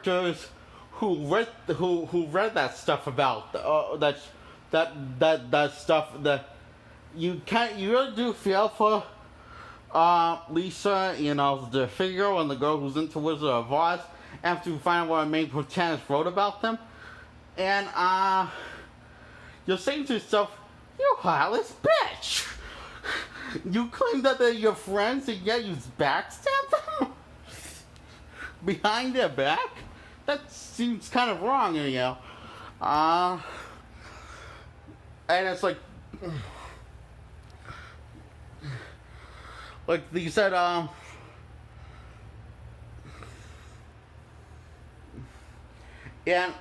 characters who read that stuff about that stuff that you really do feel for Lisa, the figure and the girl who's into Wizard of Oz after you find out what our main protagonist wrote about them. And you're saying to yourself, you heartless bitch! You claim that they're your friends and yet you backstab them? Behind their back? That seems kind of wrong, and it's like they said, and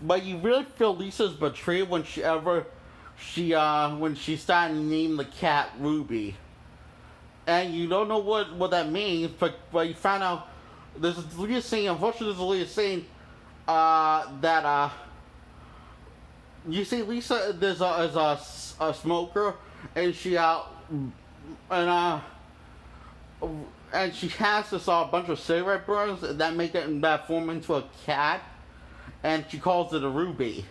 but you really feel Lisa's betrayed when when she started naming the cat Ruby, and you don't know what that means, but you found out there's a Leah saying. Unfortunately, there's a Leah saying that you see Lisa is a smoker, and she and and she has this bunch of cigarette burns that form into a cat, and she calls it a Ruby.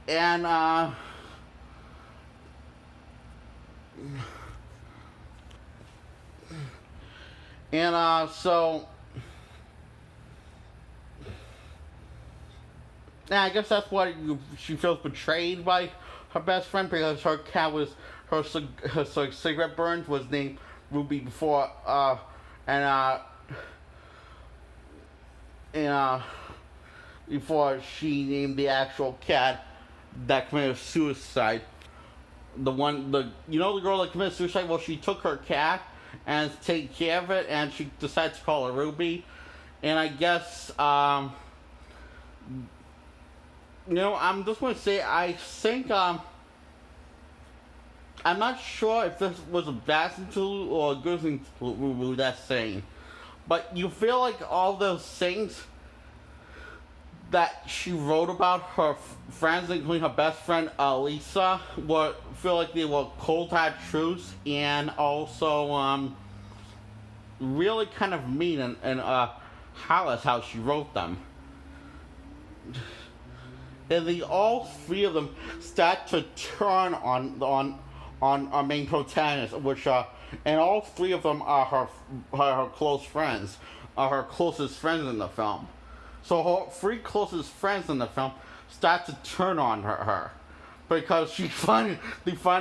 And so yeah, I guess that's why she feels betrayed by her best friend, because her cat was her cigarette burns was named Ruby before and before she named the actual cat that committed suicide. The girl that committed suicide. Well, she took her cat and take care of it, and she decided to call her Ruby. And I guess I'm just going to say, I think I'm not sure if this was a bad thing to do or a good thing to do, that saying, but you feel like all those things that she wrote about her friends, including her best friend Lisa, feel like they were cold hard truths, and also really kind of mean and heartless how she wrote them. And all three of them start to turn on our main protagonist, and all three of them are her close friends, are her closest friends in the film. So her three closest friends in the film start to turn on her because they find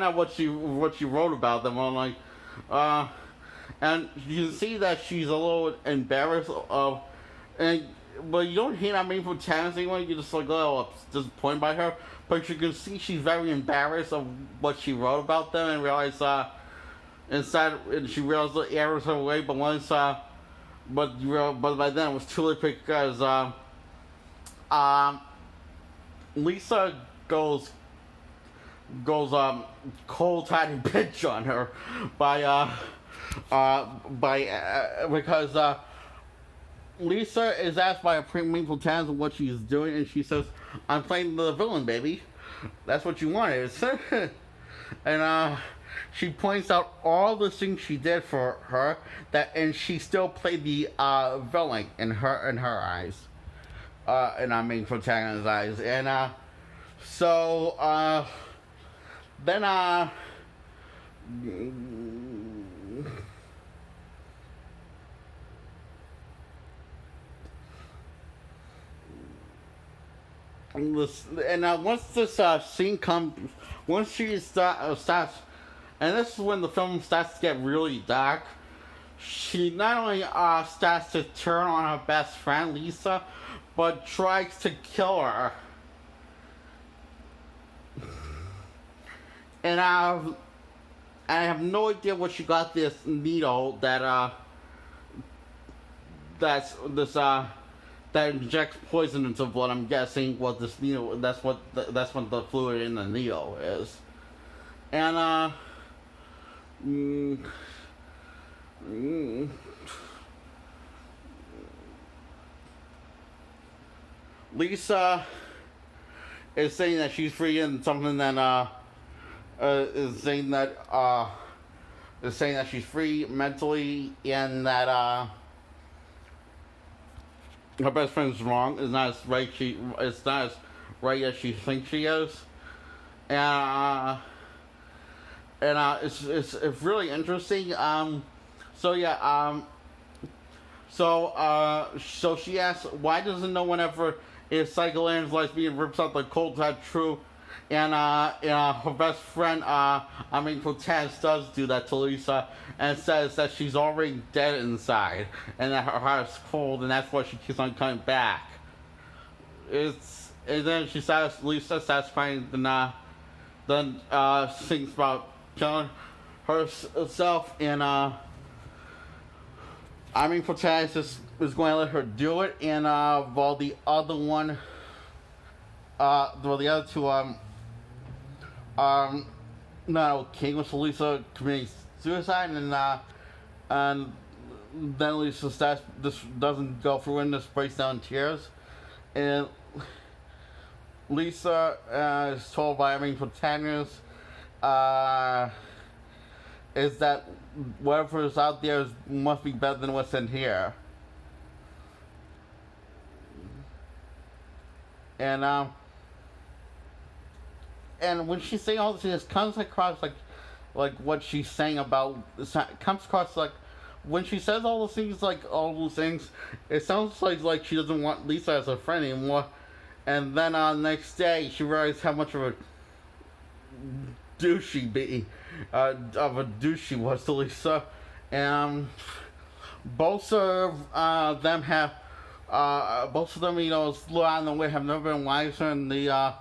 out what she wrote about them. And you can see that she's a little embarrassed but you don't hate our main protagonist anyway. You're just disappointed by her. But you can see she's very embarrassed of what she wrote about them, and realize she realized the errors her way. But but by then it was too late because Lisa goes cold-hearted bitch on her because Lisa is asked by a main protagonist what she's doing, and she says, "I'm playing the villain, baby. That's what you wanted." And she points out all the things she did for her, and she still played the villain in her eyes, in our main protagonist's eyes. And then once this scene comes, once she starts, and this is when the film starts to get really dark. She not only starts to turn on her best friend Lisa, but tries to kill her. And I have no idea where she got this needle that injects poison into blood. I'm guessing what this needle. That's what the fluid in the needle is. And Lisa is saying that she's free, and something that is saying that she's free mentally, and that her best friend's wrong. It's not as right. It's not as right as she thinks she is, and it's really interesting. So yeah. So she asks, why doesn't no one ever, if Psycho Land's lesbian rips out the cold hard truth, and her best friend, Taz does do that to Lisa, and says that she's already dead inside, and that her heart is cold, and that's why she keeps on coming back. And then Lisa satisfying, then thinks about killing herself, and Taz is going to let her do it, and while the other one, well, the other two, no, King was Lisa committing suicide, and then Lisa says this doesn't go through, and this breaks down in tears, and Lisa is told by protagonist, is that whatever is out there must be better than what's in here. And when she's saying all this, it comes across like what she's saying about, it comes across like, when she says all those things, it sounds like she doesn't want Lisa as a friend anymore. And then next day, she realizes how much of a douche she was to Lisa. And both of them have, little out in the way, have never been wiser, and the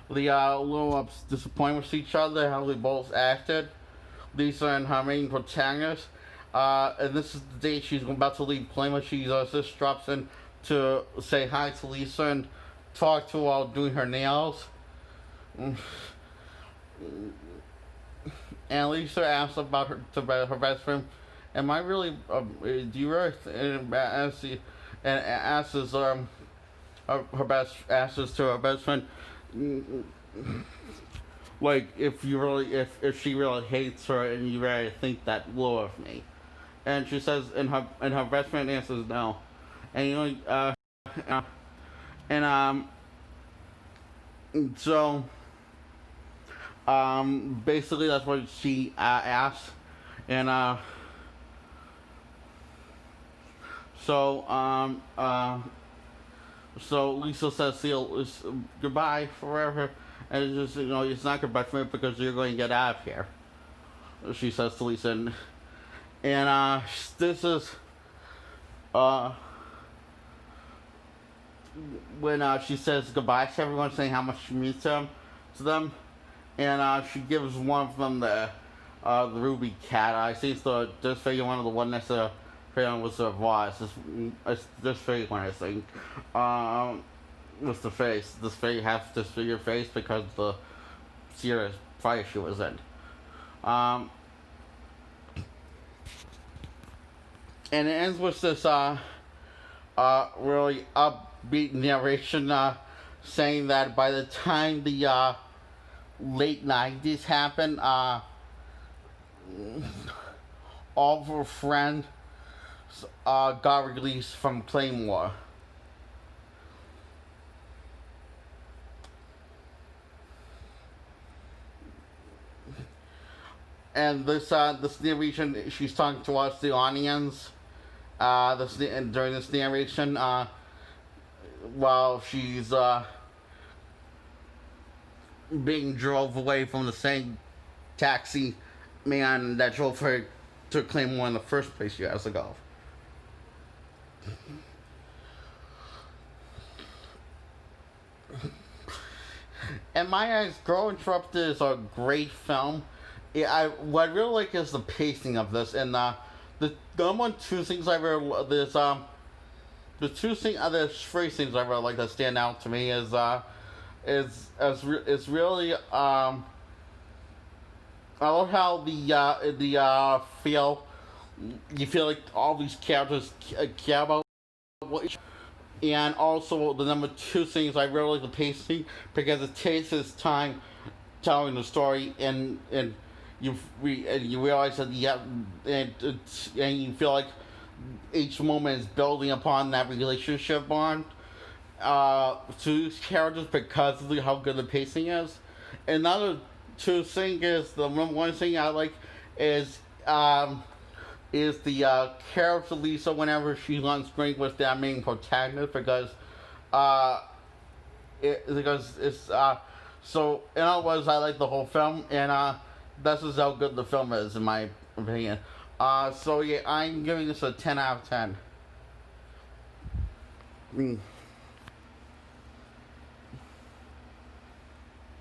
little disappointed with each other, how they both acted. Lisa and her main protagonist. And this is the day she's about to leave Playma. She just drops in to say hi to Lisa and talk to her while doing her nails. And Lisa asks about her best friend. Am I really? Do you really? And asks her to her best friend, like if she really hates her and you really think that low of me. And she says, and her best friend answers no. And and so basically that's what she asks, and so so Lisa says, "See, goodbye forever," and it's just, it's not goodbye for me because you're going to get out of here. She says to Lisa, and this is when she says goodbye to everyone, saying how much she means to them, and she gives one of them the ruby cat. I see it's this figure, one of the one next to was the voice. This figure one, I think, was the face. This figure has this figure face because the serious fire she was in. And it ends with this really upbeat narration, saying that by the time the late 90s happened, all of her friends got released from Claymore. And this narration, she's talking to us, the audience, during this narration, while she's being drove away from the same taxi man that drove her to Claymore in the first place years ago. In my eyes, Girl Interrupted is a great film. What I really like is the pacing of this, and the number one two things I really there's there's three things I really like that stand out to me is really I love how you feel like all these characters care about what And also the number two thing is I really like the pacing because it takes its time telling the story, and and you realize that and you feel like each moment is building upon that relationship bond to these characters because of how good the pacing is. Another two thing is the one thing I like is um, is the character Lisa whenever she's on screen with that main protagonist uh, because it's so in other words I like the whole film and that's just how good the film is in my opinion. So yeah, I'm giving this a 10 out of 10. Mm.